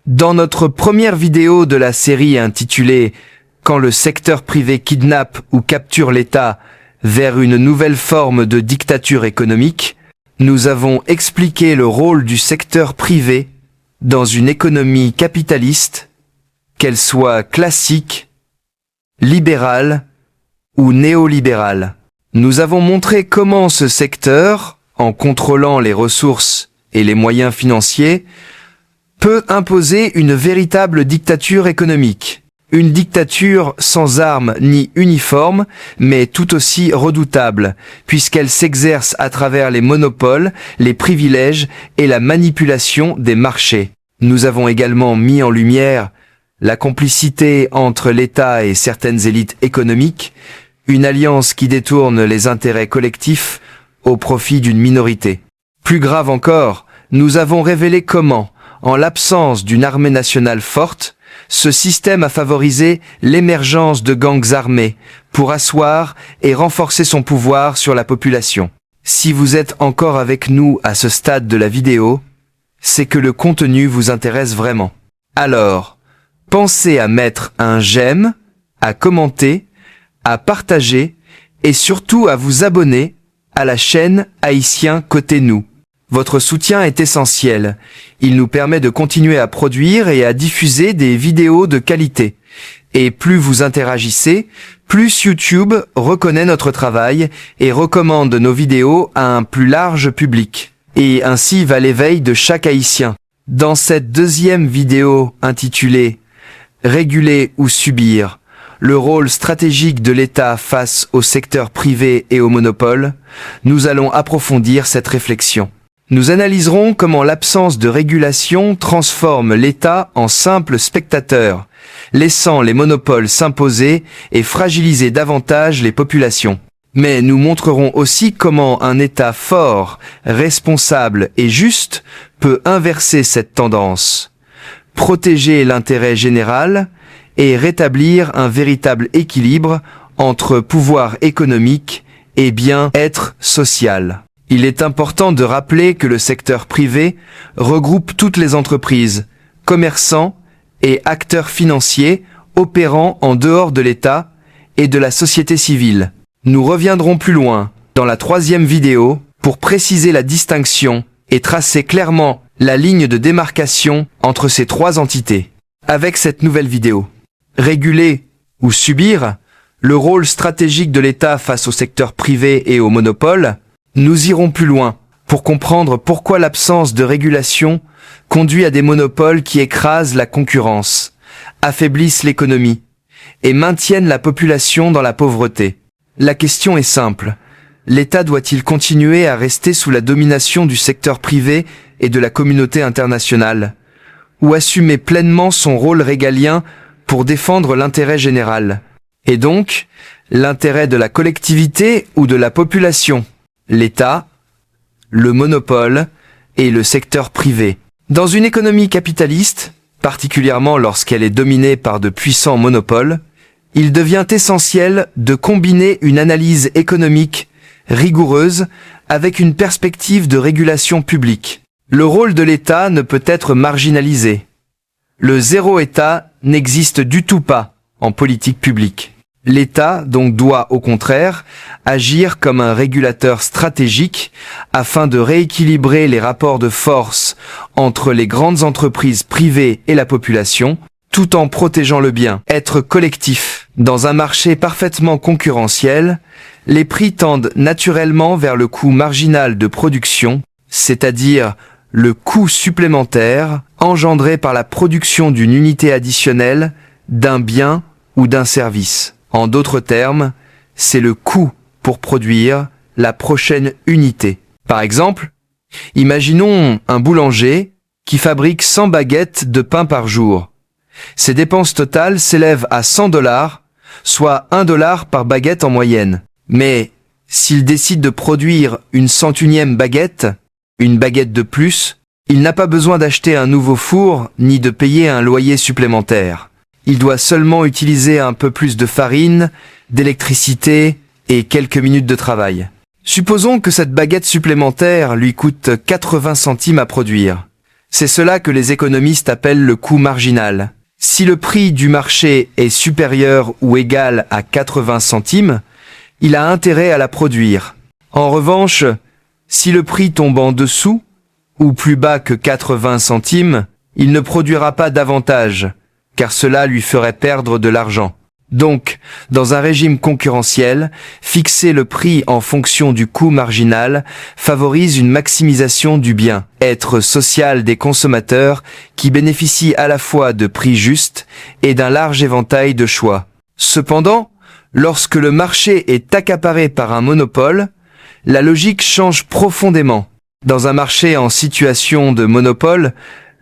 Dans notre première vidéo de la série intitulée « Quand le secteur privé kidnappe ou capture l'État vers une nouvelle forme de dictature économique », nous avons expliqué le rôle du secteur privé dans une économie capitaliste, qu'elle soit classique, libérale ou néolibérale. Nous avons montré comment ce secteur, en contrôlant les ressources et les moyens financiers, peut imposer une véritable dictature économique. Une dictature sans armes ni uniforme, mais tout aussi redoutable, puisqu'elle s'exerce à travers les monopoles, les privilèges et la manipulation des marchés. Nous avons également mis en lumière la complicité entre l'État et certaines élites économiques, une alliance qui détourne les intérêts collectifs au profit d'une minorité. Plus grave encore, nous avons révélé comment, en l'absence d'une armée nationale forte, ce système a favorisé l'émergence de gangs armés pour asseoir et renforcer son pouvoir sur la population. Si vous êtes encore avec nous à ce stade de la vidéo, c'est que le contenu vous intéresse vraiment. Alors, pensez à mettre un j'aime, à commenter, à partager et surtout à vous abonner à la chaîne Haïtien Côté Nous. Votre soutien est essentiel. Il nous permet de continuer à produire et à diffuser des vidéos de qualité. Et plus vous interagissez, plus YouTube reconnaît notre travail et recommande nos vidéos à un plus large public. Et ainsi va l'éveil de chaque Haïtien. Dans cette deuxième vidéo intitulée « Réguler ou subir », le rôle stratégique de l'État face au secteur privé et au monopole, nous allons approfondir cette réflexion. Nous analyserons comment l'absence de régulation transforme l'État en simple spectateur, laissant les monopoles s'imposer et fragiliser davantage les populations. Mais nous montrerons aussi comment un État fort, responsable et juste peut inverser cette tendance, protéger l'intérêt général et rétablir un véritable équilibre entre pouvoir économique et bien-être social. Il est important de rappeler que le secteur privé regroupe toutes les entreprises, commerçants et acteurs financiers opérant en dehors de l'État et de la société civile. Nous reviendrons plus loin dans la troisième vidéo pour préciser la distinction et tracer clairement la ligne de démarcation entre ces trois entités. Avec cette nouvelle vidéo, réguler ou subir, le rôle stratégique de l'État face au secteur privé et au monopole, nous irons plus loin pour comprendre pourquoi l'absence de régulation conduit à des monopoles qui écrasent la concurrence, affaiblissent l'économie et maintiennent la population dans la pauvreté. La question est simple. L'État doit-il continuer à rester sous la domination du secteur privé et de la communauté internationale, ou assumer pleinement son rôle régalien pour défendre l'intérêt général, et donc l'intérêt de la collectivité ou de la population? L'État, le monopole et le secteur privé. Dans une économie capitaliste, particulièrement lorsqu'elle est dominée par de puissants monopoles, il devient essentiel de combiner une analyse économique rigoureuse avec une perspective de régulation publique. Le rôle de l'État ne peut être marginalisé. Le zéro État n'existe du tout pas en politique publique. L'État donc doit au contraire agir comme un régulateur stratégique afin de rééquilibrer les rapports de force entre les grandes entreprises privées et la population, tout en protégeant le bien-être collectif. Dans un marché parfaitement concurrentiel, les prix tendent naturellement vers le coût marginal de production, c'est-à-dire le coût supplémentaire engendré par la production d'une unité additionnelle, d'un bien ou d'un service. En d'autres termes, c'est le coût pour produire la prochaine unité. Par exemple, imaginons un boulanger qui fabrique 100 baguettes de pain par jour. Ses dépenses totales s'élèvent à $100, soit $1 par baguette en moyenne. Mais s'il décide de produire une 101e baguette, une baguette de plus, il n'a pas besoin d'acheter un nouveau four ni de payer un loyer supplémentaire. Il doit seulement utiliser un peu plus de farine, d'électricité et quelques minutes de travail. Supposons que cette baguette supplémentaire lui coûte 80 centimes à produire. C'est cela que les économistes appellent le coût marginal. Si le prix du marché est supérieur ou égal à 80 centimes, il a intérêt à la produire. En revanche, si le prix tombe en dessous, ou plus bas que 80 centimes, il ne produira pas davantage, car cela lui ferait perdre de l'argent. Donc, dans un régime concurrentiel, fixer le prix en fonction du coût marginal favorise une maximisation du bien-être social des consommateurs qui bénéficient à la fois de prix justes et d'un large éventail de choix. Cependant, lorsque le marché est accaparé par un monopole, la logique change profondément. Dans un marché en situation de monopole,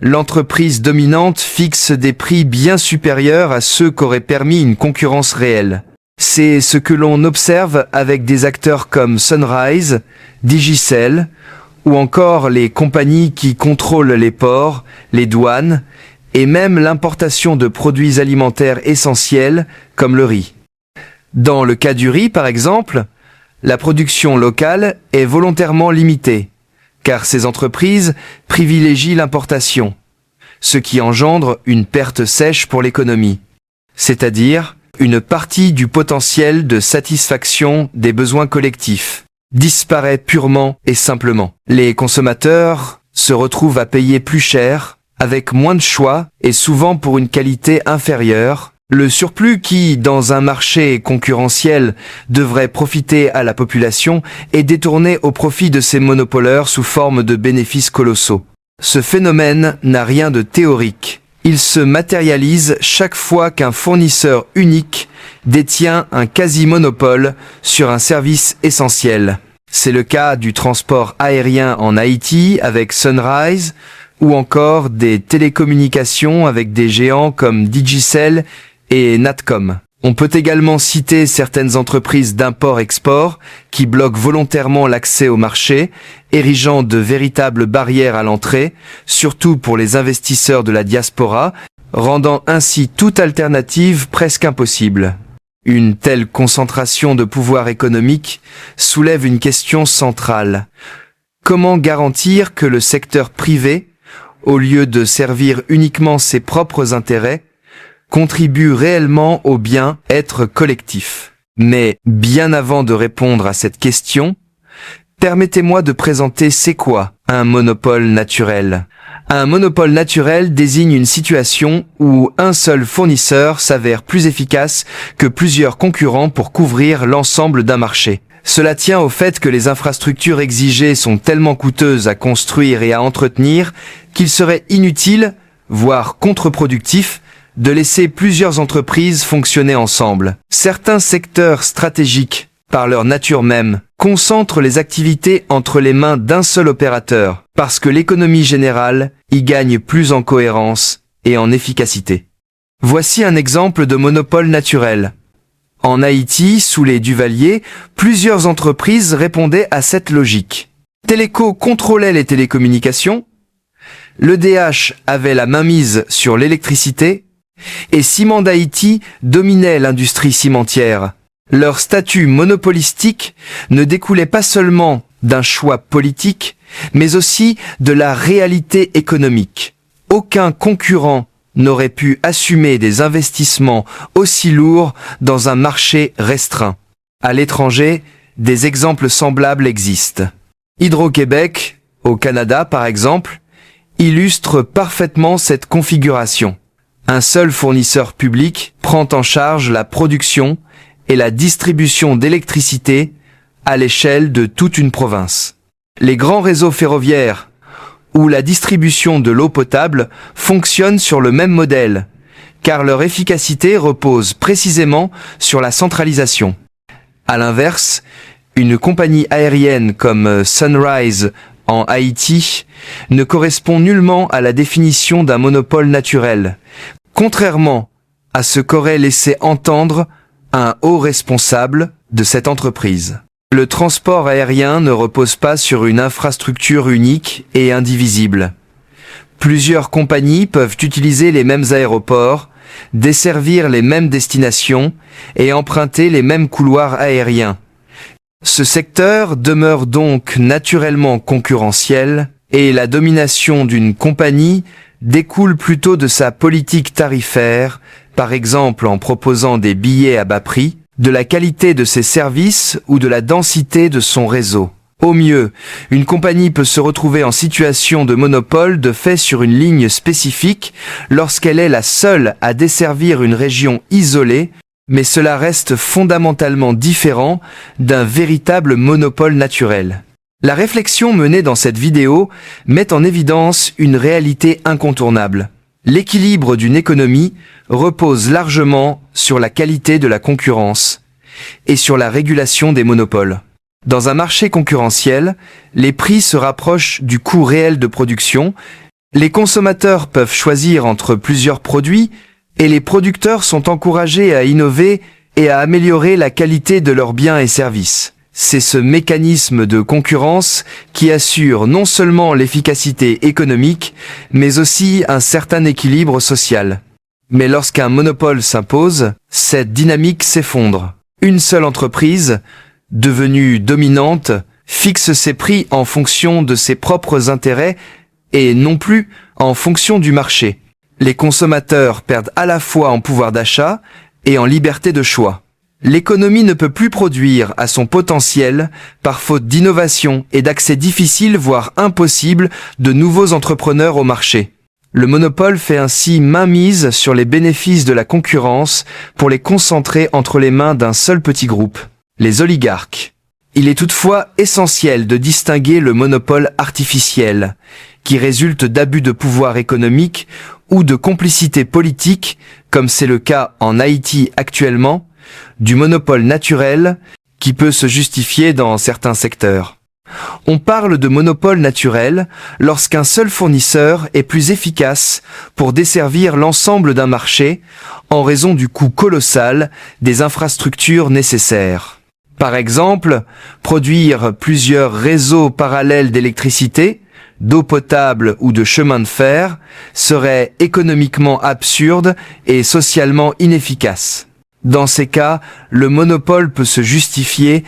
l'entreprise dominante fixe des prix bien supérieurs à ceux qu'aurait permis une concurrence réelle. C'est ce que l'on observe avec des acteurs comme Sunrise, Digicel, ou encore les compagnies qui contrôlent les ports, les douanes, et même l'importation de produits alimentaires essentiels comme le riz. Dans le cas du riz, par exemple, la production locale est volontairement limitée, car ces entreprises privilégient l'importation, ce qui engendre une perte sèche pour l'économie, c'est-à-dire une partie du potentiel de satisfaction des besoins collectifs disparaît purement et simplement. Les consommateurs se retrouvent à payer plus cher, avec moins de choix et souvent pour une qualité inférieure. Le surplus qui, dans un marché concurrentiel, devrait profiter à la population est détourné au profit de ces monopoleurs sous forme de bénéfices colossaux. Ce phénomène n'a rien de théorique. Il se matérialise chaque fois qu'un fournisseur unique détient un quasi-monopole sur un service essentiel. C'est le cas du transport aérien en Haïti avec Sunrise, ou encore des télécommunications avec des géants comme Digicel et Natcom. On peut également citer certaines entreprises d'import-export qui bloquent volontairement l'accès au marché, érigeant de véritables barrières à l'entrée, surtout pour les investisseurs de la diaspora, rendant ainsi toute alternative presque impossible. Une telle concentration de pouvoir économique soulève une question centrale. Comment garantir que le secteur privé, au lieu de servir uniquement ses propres intérêts, contribue réellement au bien-être collectif? Mais bien avant de répondre à cette question, permettez-moi de présenter c'est quoi un monopole naturel. Un monopole naturel désigne une situation où un seul fournisseur s'avère plus efficace que plusieurs concurrents pour couvrir l'ensemble d'un marché. Cela tient au fait que les infrastructures exigées sont tellement coûteuses à construire et à entretenir qu'il serait inutile, voire contre-productif, de laisser plusieurs entreprises fonctionner ensemble. Certains secteurs stratégiques, par leur nature même, concentrent les activités entre les mains d'un seul opérateur, parce que l'économie générale y gagne plus en cohérence et en efficacité. Voici un exemple de monopole naturel. En Haïti, sous les Duvalier, plusieurs entreprises répondaient à cette logique. Téléco contrôlait les télécommunications, l'EDH avait la mainmise sur l'électricité, et Ciment d'Haïti dominait l'industrie cimentière. Leur statut monopolistique ne découlait pas seulement d'un choix politique, mais aussi de la réalité économique. Aucun concurrent n'aurait pu assumer des investissements aussi lourds dans un marché restreint. À l'étranger, des exemples semblables existent. Hydro-Québec, au Canada par exemple, illustre parfaitement cette configuration. Un seul fournisseur public prend en charge la production et la distribution d'électricité à l'échelle de toute une province. Les grands réseaux ferroviaires ou la distribution de l'eau potable fonctionnent sur le même modèle, car leur efficacité repose précisément sur la centralisation. À l'inverse, une compagnie aérienne comme Sunrise en Haïti ne correspond nullement à la définition d'un monopole naturel, contrairement à ce qu'aurait laissé entendre un haut responsable de cette entreprise. Le transport aérien ne repose pas sur une infrastructure unique et indivisible. Plusieurs compagnies peuvent utiliser les mêmes aéroports, desservir les mêmes destinations et emprunter les mêmes couloirs aériens. Ce secteur demeure donc naturellement concurrentiel et la domination d'une compagnie découle plutôt de sa politique tarifaire, par exemple en proposant des billets à bas prix, de la qualité de ses services ou de la densité de son réseau. Au mieux, une compagnie peut se retrouver en situation de monopole de fait sur une ligne spécifique lorsqu'elle est la seule à desservir une région isolée, mais cela reste fondamentalement différent d'un véritable monopole naturel. La réflexion menée dans cette vidéo met en évidence une réalité incontournable. L'équilibre d'une économie repose largement sur la qualité de la concurrence et sur la régulation des monopoles. Dans un marché concurrentiel, les prix se rapprochent du coût réel de production, les consommateurs peuvent choisir entre plusieurs produits et les producteurs sont encouragés à innover et à améliorer la qualité de leurs biens et services. C'est ce mécanisme de concurrence qui assure non seulement l'efficacité économique, mais aussi un certain équilibre social. Mais lorsqu'un monopole s'impose, cette dynamique s'effondre. Une seule entreprise, devenue dominante, fixe ses prix en fonction de ses propres intérêts et non plus en fonction du marché. Les consommateurs perdent à la fois en pouvoir d'achat et en liberté de choix. L'économie ne peut plus produire à son potentiel par faute d'innovation et d'accès difficile voire impossible de nouveaux entrepreneurs au marché. Le monopole fait ainsi mainmise sur les bénéfices de la concurrence pour les concentrer entre les mains d'un seul petit groupe, les oligarques. Il est toutefois essentiel de distinguer le monopole artificiel, qui résulte d'abus de pouvoir économique ou de complicité politique, comme c'est le cas en Haïti actuellement, du monopole naturel qui peut se justifier dans certains secteurs. On parle de monopole naturel lorsqu'un seul fournisseur est plus efficace pour desservir l'ensemble d'un marché en raison du coût colossal des infrastructures nécessaires. Par exemple, produire plusieurs réseaux parallèles d'électricité, d'eau potable ou de chemin de fer serait économiquement absurde et socialement inefficace. Dans ces cas, le monopole peut se justifier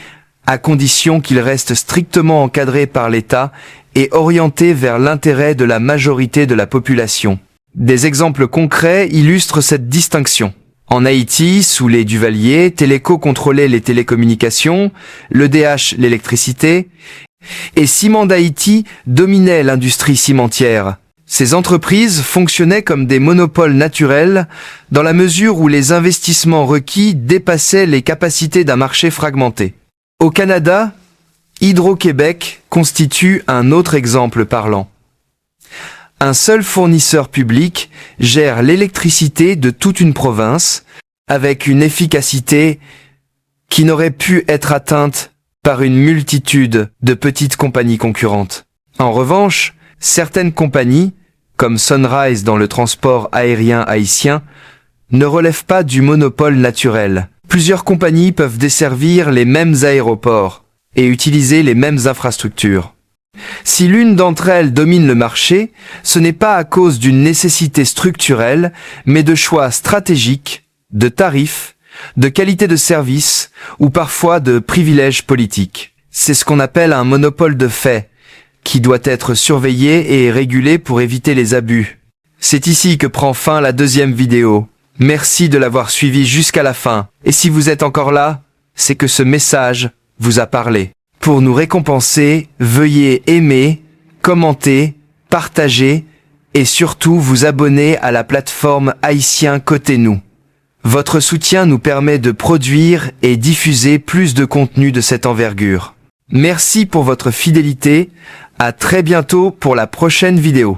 à condition qu'il reste strictement encadré par l'État et orienté vers l'intérêt de la majorité de la population. Des exemples concrets illustrent cette distinction. En Haïti, sous les Duvalier, Téléco contrôlait les télécommunications, l'EDH l'électricité, et Ciment d'Haïti dominait l'industrie cimentière. Ces entreprises fonctionnaient comme des monopoles naturels dans la mesure où les investissements requis dépassaient les capacités d'un marché fragmenté. Au Canada, Hydro-Québec constitue un autre exemple parlant. Un seul fournisseur public gère l'électricité de toute une province avec une efficacité qui n'aurait pu être atteinte par une multitude de petites compagnies concurrentes. En revanche, certaines compagnies, comme Sunrise dans le transport aérien haïtien, ne relèvent pas du monopole naturel. Plusieurs compagnies peuvent desservir les mêmes aéroports et utiliser les mêmes infrastructures. Si l'une d'entre elles domine le marché, ce n'est pas à cause d'une nécessité structurelle, mais de choix stratégiques, de tarifs, de qualité de service ou parfois de privilèges politiques. C'est ce qu'on appelle un monopole de fait, qui doit être surveillé et régulé pour éviter les abus. C'est ici que prend fin la deuxième vidéo. Merci de l'avoir suivi jusqu'à la fin. Et si vous êtes encore là, c'est que ce message vous a parlé. Pour nous récompenser, veuillez aimer, commenter, partager et surtout vous abonner à la plateforme Haïtien Côté Nous. Votre soutien nous permet de produire et diffuser plus de contenu de cette envergure. Merci pour votre fidélité. À très bientôt pour la prochaine vidéo.